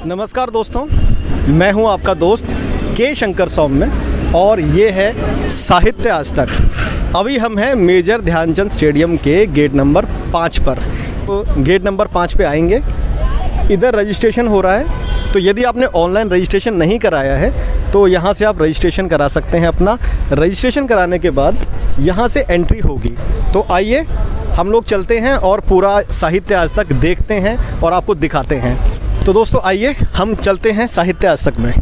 नमस्कार दोस्तों, मैं हूं आपका दोस्त के शंकर सौम्य और ये है साहित्य आज तक। अभी हम हैं मेजर ध्यानचंद स्टेडियम के गेट नंबर 5 पर। तो गेट नंबर 5 पे आएंगे, इधर रजिस्ट्रेशन हो रहा है। तो यदि आपने ऑनलाइन रजिस्ट्रेशन नहीं कराया है तो यहाँ से आप रजिस्ट्रेशन करा सकते हैं अपना। रजिस्ट्रेशन कराने के बाद यहाँ से एंट्री होगी। तो आइए हम लोग चलते हैं और पूरा साहित्य आज तक देखते हैं और आपको दिखाते हैं। तो दोस्तों आइए हम चलते हैं साहित्य आज तक में।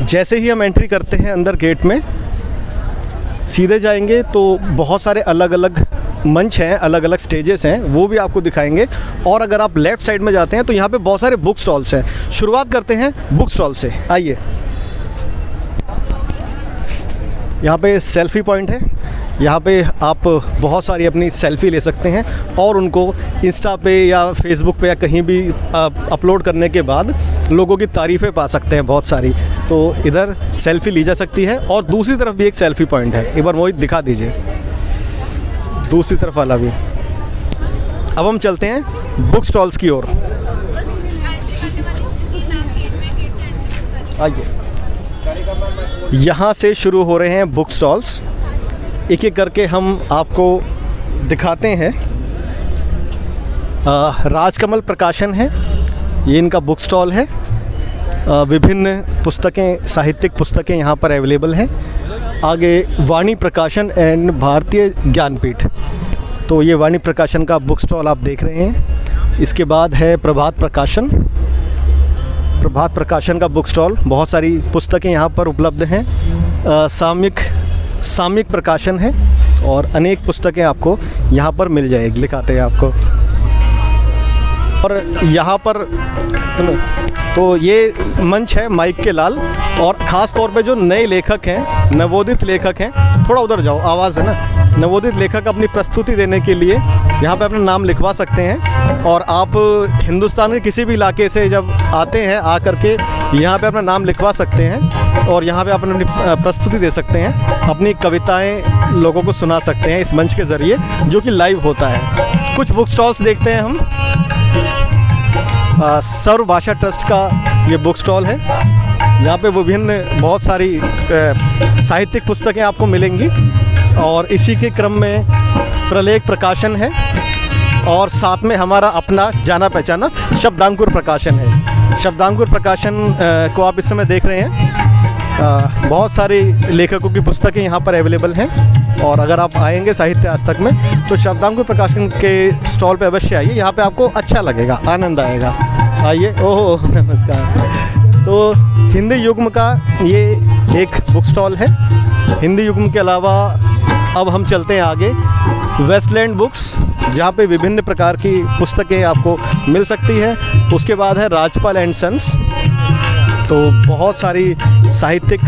जैसे ही हम एंट्री करते हैं अंदर गेट में, सीधे जाएंगे तो बहुत सारे अलग अलग मंच हैं, अलग अलग स्टेजेस हैं, वो भी आपको दिखाएंगे। और अगर आप लेफ़्ट साइड में जाते हैं तो यहाँ पे बहुत सारे बुक स्टॉल्स हैं। शुरुआत करते हैं बुक स्टॉल से। आइए, यहाँ पे सेल्फ़ी पॉइंट है। यहाँ पे आप बहुत सारी अपनी सेल्फ़ी ले सकते हैं और उनको इंस्टा पे या फेसबुक पे या कहीं भी अपलोड करने के बाद लोगों की तारीफ़ें पा सकते हैं बहुत सारी। तो इधर सेल्फ़ी ली जा सकती है और दूसरी तरफ भी एक सेल्फ़ी पॉइंट है। एक बार मोहित दिखा दीजिए दूसरी तरफ वाला भी। अब हम चलते हैं बुक स्टॉल्स की ओर। आइए, यहाँ से शुरू हो रहे हैं बुक स्टॉल्स। एक एक करके हम आपको दिखाते हैं। राजकमल प्रकाशन है, ये इनका बुक स्टॉल है। विभिन्न पुस्तकें, साहित्यिक पुस्तकें यहाँ पर अवेलेबल हैं। आगे वाणी प्रकाशन एंड भारतीय ज्ञानपीठ, तो ये वाणी प्रकाशन का बुक स्टॉल आप देख रहे हैं। इसके बाद है प्रभात प्रकाशन। प्रभात प्रकाशन का बुक स्टॉल, बहुत सारी पुस्तकें यहाँ पर उपलब्ध हैं। सामयिक प्रकाशन है और अनेक पुस्तकें आपको यहाँ पर मिल जाएगी, दिखाते हैं आपको। और यहाँ पर तो ये मंच है माइक के लाल, और ख़ास तौर पे जो नए लेखक हैं, नवोदित लेखक हैं, थोड़ा उधर जाओ, आवाज़ है ना, नवोदित लेखक अपनी प्रस्तुति देने के लिए यहाँ पे अपना नाम लिखवा सकते हैं। और आप हिंदुस्तान के किसी भी इलाके से जब आते हैं, आ करके यहाँ पे अपना नाम लिखवा सकते हैं और यहाँ पे आप अपनी प्रस्तुति दे सकते हैं, अपनी कविताएं लोगों को सुना सकते हैं इस मंच के ज़रिए, जो कि लाइव होता है। कुछ बुक स्टॉल्स देखते हैं हम। सर्व भाषा ट्रस्ट का ये बुक स्टॉल है। यहाँ पे विभिन्न बहुत सारी साहित्यिक पुस्तकें आपको मिलेंगी। और इसी के क्रम में प्रलेख प्रकाशन है और साथ में हमारा अपना जाना पहचाना शब्दांकुर प्रकाशन है। शब्दांकुर प्रकाशन को आप इस समय देख रहे हैं। बहुत सारे लेखकों की पुस्तकें यहाँ पर अवेलेबल हैं। और अगर आप आएंगे साहित्य आज तक में तो शब्दांकुर प्रकाशन के स्टॉल पे अवश्य आइए, यहाँ पे आपको अच्छा लगेगा, आनंद आएगा। आइए। ओह नमस्कार। तो हिंदी युग्म का ये एक बुक स्टॉल है। हिंदी युग्म के अलावा अब हम चलते हैं आगे वेस्टलैंड बुक्स, जहाँ पे विभिन्न प्रकार की पुस्तकें आपको मिल सकती है। उसके बाद है राजपाल एंड सन्स, तो बहुत सारी साहित्यिक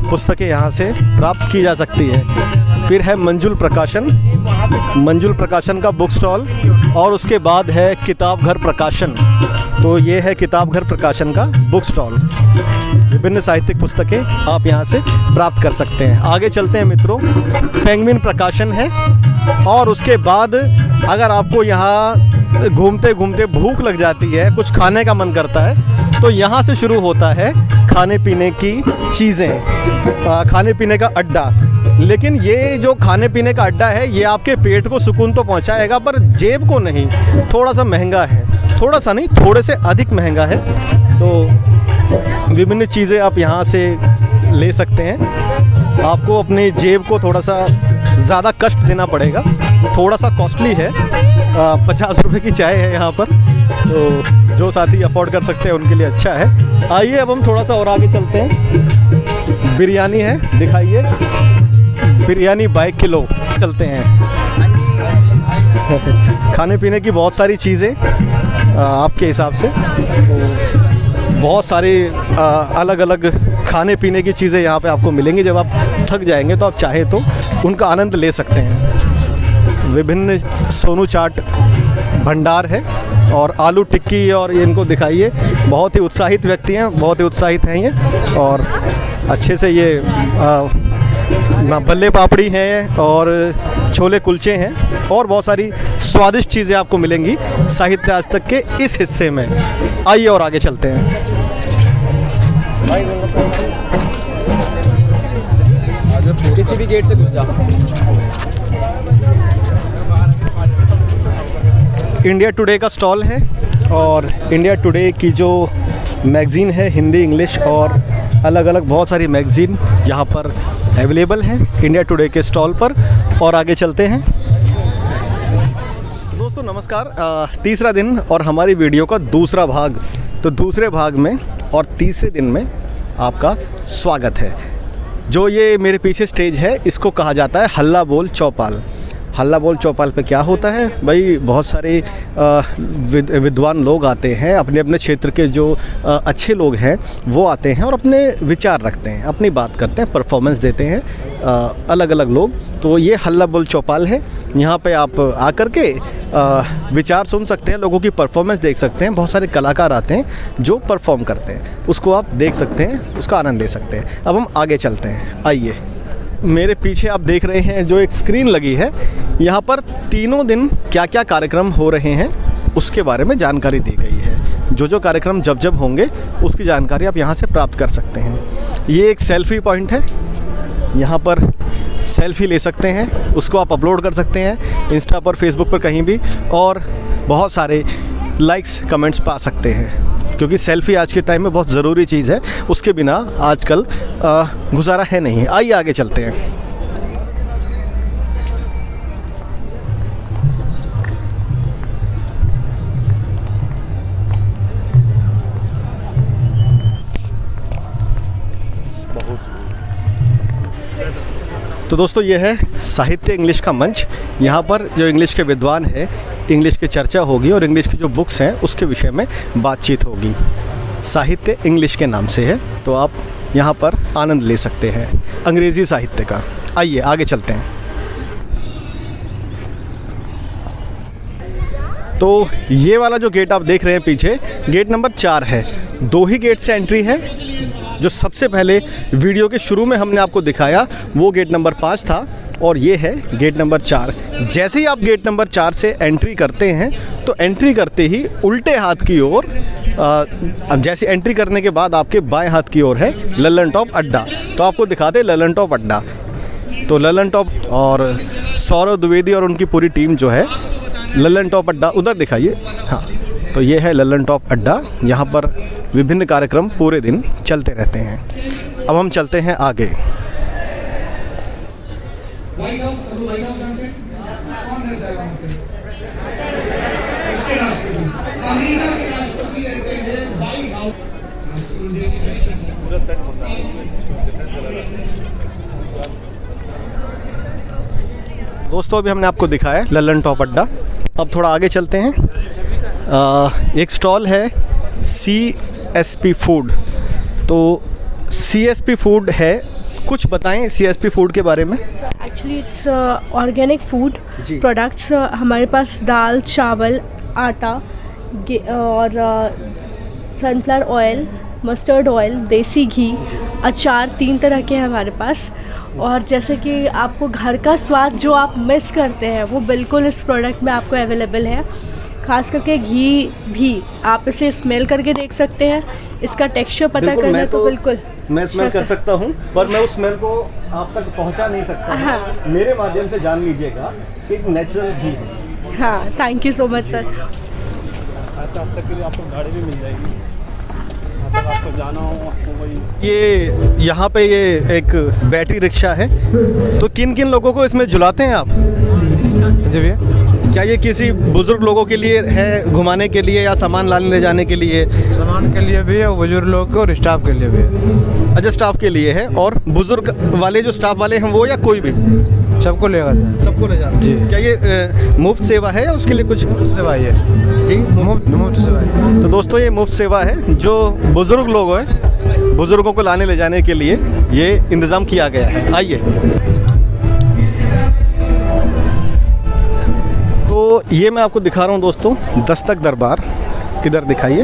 पुस्तकें यहाँ से प्राप्त की जा सकती है। फिर है मंजुल प्रकाशन, मंजुल प्रकाशन का बुक स्टॉल। और उसके बाद है किताब घर प्रकाशन, तो ये है किताब घर प्रकाशन का बुक स्टॉल। विभिन्न साहित्यिक पुस्तकें आप यहाँ से प्राप्त कर सकते हैं। आगे चलते हैं मित्रों, पेंगुइन प्रकाशन है। और उसके बाद अगर आपको यहाँ घूमते घूमते भूख लग जाती है, कुछ खाने का मन करता है, तो यहाँ से शुरू होता है खाने पीने की चीज़ें, खाने पीने का अड्डा। लेकिन ये जो खाने पीने का अड्डा है, ये आपके पेट को सुकून तो पहुँचाएगा पर जेब को नहीं। थोड़ा सा महंगा है, थोड़ा सा नहीं, थोड़े से अधिक महंगा है। तो विभिन्न चीज़ें आप यहाँ से ले सकते हैं। आपको अपनी जेब को थोड़ा सा ज़्यादा कष्ट देना पड़ेगा, थोड़ा सा कॉस्टली है। 50 रुपये की चाय है यहाँ पर, तो जो साथी अफोर्ड कर सकते हैं उनके लिए अच्छा है। आइए अब हम थोड़ा सा और आगे चलते हैं। बिरयानी है, दिखाइए। बिरयानी बाय किलो चलते हैं। खाने पीने की बहुत सारी चीज़ें आपके हिसाब से, तो बहुत सारी अलग अलग खाने पीने की चीज़ें यहाँ पे आपको मिलेंगी। जब आप थक जाएंगे तो आप चाहें तो उनका आनंद ले सकते हैं। विभिन्न सोनू चाट भंडार है और आलू टिक्की, और इनको दिखाइए। बहुत ही उत्साहित व्यक्ति हैं, बहुत ही उत्साहित हैं ये, और अच्छे से ये बल्ले पापड़ी हैं और छोले कुलचे हैं और बहुत सारी स्वादिष्ट चीज़ें आपको मिलेंगी साहित्य आज तक के इस हिस्से में। आइए और आगे चलते हैं। किसी भी गेट से घुस जाओ। इंडिया टुडे का स्टॉल है और इंडिया टुडे की जो मैगज़ीन है हिंदी, इंग्लिश और अलग अलग बहुत सारी मैगज़ीन यहाँ पर अवेलेबल हैं इंडिया टुडे के स्टॉल पर। और आगे चलते हैं। दोस्तों नमस्कार, तीसरा दिन और हमारी वीडियो का दूसरा भाग। तो दूसरे भाग में और तीसरे दिन में आपका स्वागत है। जो ये मेरे पीछे स्टेज है इसको कहा जाता है हल्ला बोल चौपाल। हल्ला बोल चौपाल पे क्या होता है भाई, बहुत सारे विद्वान लोग आते हैं, अपने अपने क्षेत्र के जो अच्छे लोग हैं वो आते हैं और अपने विचार रखते हैं, अपनी बात करते हैं, परफॉर्मेंस देते हैं अलग अलग लोग। तो ये हल्ला बोल चौपाल है, यहाँ पे आप आकर के विचार सुन सकते हैं, लोगों की परफॉर्मेंस देख सकते हैं। बहुत सारे कलाकार आते हैं जो परफॉर्म करते हैं, उसको आप देख सकते हैं, उसका आनंद ले सकते हैं। अब हम आगे चलते हैं। आइए, मेरे पीछे आप देख रहे हैं जो एक स्क्रीन लगी है, यहाँ पर तीनों दिन क्या क्या कार्यक्रम हो रहे हैं उसके बारे में जानकारी दी गई है। जो कार्यक्रम जब जब होंगे उसकी जानकारी आप यहाँ से प्राप्त कर सकते हैं। ये एक सेल्फ़ी पॉइंट है, यहाँ पर सेल्फ़ी ले सकते हैं, उसको आप अपलोड कर सकते हैं इंस्टा पर, फेसबुक पर, कहीं भी, और बहुत सारे लाइक्स कमेंट्स पा सकते हैं। क्योंकि सेल्फ़ी आज के टाइम में बहुत ज़रूरी चीज़ है, उसके बिना आजकल गुजारा है नहीं। आइए आगे चलते हैं। तो दोस्तों ये है साहित्य इंग्लिश का मंच। यहाँ पर जो इंग्लिश के विद्वान हैं, इंग्लिश की चर्चा होगी और इंग्लिश की जो बुक्स हैं उसके विषय में बातचीत होगी। साहित्य इंग्लिश के नाम से है, तो आप यहाँ पर आनंद ले सकते हैं अंग्रेज़ी साहित्य का। आइए आगे चलते हैं। तो ये वाला जो गेट आप देख रहे हैं पीछे, गेट नंबर 4 है। 2 ही गेट से एंट्री है। जो सबसे पहले वीडियो के शुरू में हमने आपको दिखाया वो गेट नंबर 5 था और ये है गेट नंबर 4। जैसे ही आप गेट नंबर 4 से एंट्री करते हैं तो एंट्री करते ही उल्टे हाथ की ओर, अब जैसे एंट्री करने के बाद आपके बाएं हाथ की ओर है लल्लन टॉप अड्डा। तो आपको दिखाते हैं लल्लन टॉप अड्डा। तो लल्लन टॉप और सौरभ द्विवेदी और उनकी पूरी टीम जो है, लल्लन टॉप अड्डा उधर दिखाइए। हाँ, तो ये है लल्लन टॉप अड्डा। यहाँ पर विभिन्न कार्यक्रम पूरे दिन चलते रहते हैं। अब हम चलते हैं आगे। दोस्तों अभी हमने आपको दिखाया लल्लन टॉप अड्डा। अब थोड़ा आगे चलते हैं। एक स्टॉल है CSP फूड। तो CSP फूड है, कुछ बताएं CSP फूड के बारे में। Actually it's organic food products. हमारे पास दाल, चावल, आटा और सनफ्लावर ऑयल, मस्टर्ड ऑयल, देसी घी, अचार, 3 तरह के हैं हमारे पास। और जैसे कि आपको घर का स्वाद जो आप मिस करते हैं वो बिल्कुल इस प्रोडक्ट में आपको अवेलेबल है। खास करके घी भी आप इसे स्मेल करके देख सकते हैं, इसका टेक्सचर पता करना तो बिल्कुल मैं स्मेल कर सकता हूँ, पर मैं उस स्मेल को आप तक पहुँचा नहीं सकता। हाँ। मेरे माध्यम से जान लीजिएगा कि एक नेचुरल घी है। हाँ, thank you so much sir. आज तक के लिए आपको गाड़ी भी मिल जाएगी, आपको जाना हो आपको वही। ये यहाँ पे ये एक बैटरी रिक्शा है। तो किन किन लोगों को इसमें जुलाते हैं आप? जी भैया, क्या ये किसी बुजुर्ग लोगों के लिए है, घुमाने के लिए, या सामान लाने ले जाने के लिए? सामान के लिए भी है, बुजुर्ग लोग को, और स्टाफ के लिए भी है। अच्छा, स्टाफ के लिए है। और बुजुर्ग वाले जो स्टाफ वाले हैं वो, या कोई भी? सबको ले जाते हैं। सबको ले जाते हैं जी। क्या ये मुफ्त सेवा है या उसके लिए कुछ? मुफ्त सेवा है जी, मुफ्त सेवा है। तो दोस्तों ये मुफ्त सेवा है। जो बुजुर्ग लोग हैं, बुजुर्गों को लाने ले जाने के लिए ये इंतज़ाम किया गया है। आइए। तो ये मैं आपको दिखा रहा हूँ दोस्तों, दस्तक दरबार। किधर दिखाइए।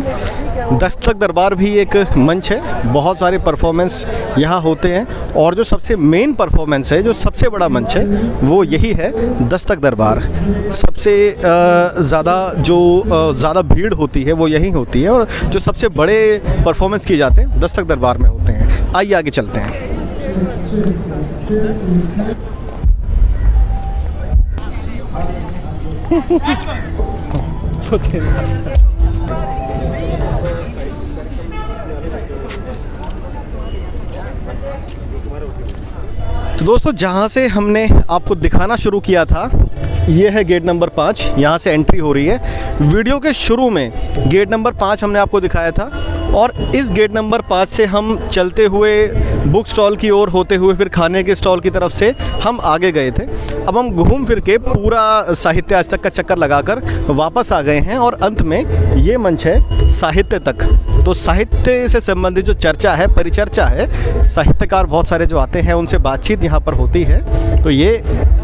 दस्तक दरबार भी एक मंच है, बहुत सारे परफॉर्मेंस यहाँ होते हैं और जो सबसे मेन परफॉर्मेंस है, जो सबसे बड़ा मंच है, वो यही है दस्तक दरबार। सबसे ज़्यादा भीड़ होती है वो यहीं होती है और जो सबसे बड़े परफॉर्मेंस किए जाते हैं दस्तक दरबार में होते हैं। आइए आगे चलते हैं। तो दोस्तों, जहाँ से हमने आपको दिखाना शुरू किया था, ये है गेट नंबर 5। यहाँ से एंट्री हो रही है। वीडियो के शुरू में गेट नंबर 5 हमने आपको दिखाया था और इस गेट नंबर 5 से हम चलते हुए बुक स्टॉल की ओर होते हुए फिर खाने के स्टॉल की तरफ से हम आगे गए थे। अब हम घूम फिर के पूरा साहित्य आज तक का चक्कर लगाकर वापस आ गए हैं और अंत में ये मंच है साहित्य तक। तो साहित्य से संबंधित जो चर्चा है, परिचर्चा है, साहित्यकार बहुत सारे जो आते हैं उनसे बातचीत यहाँ पर होती है। तो ये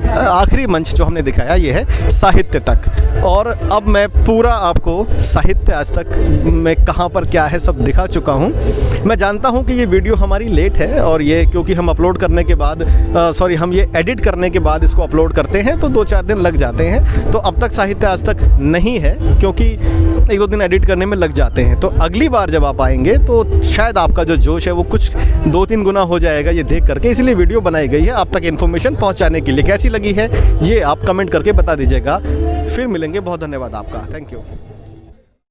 आखिरी मंच जो हमने दिखाया ये है साहित्य तक। और अब मैं पूरा आपको साहित्य आज तक में कहाँ पर क्या है सब दिखा चुका हूँ। मैं जानता हूँ कि ये वीडियो हमारी लेट है और ये क्योंकि हम अपलोड करने के बाद हम ये एडिट करने के बाद इसको अपलोड करते हैं तो 2-4 दिन लग जाते हैं। तो अब तक साहित्य आज तक नहीं है क्योंकि 1-2 दिन एडिट करने में लग जाते हैं। तो अगली बार जब आप आएंगे तो शायद आपका जो जोश है वो कुछ 2-3 गुना हो जाएगा ये देख करके। इसलिए वीडियो बनाई गई है आप तक इन्फॉर्मेशन पहुँचाने के लिए। कैसी लगी है ये आप कमेंट करके बता दीजिएगा। फिर मिलेंगे। बहुत धन्यवाद आपका। Thank you.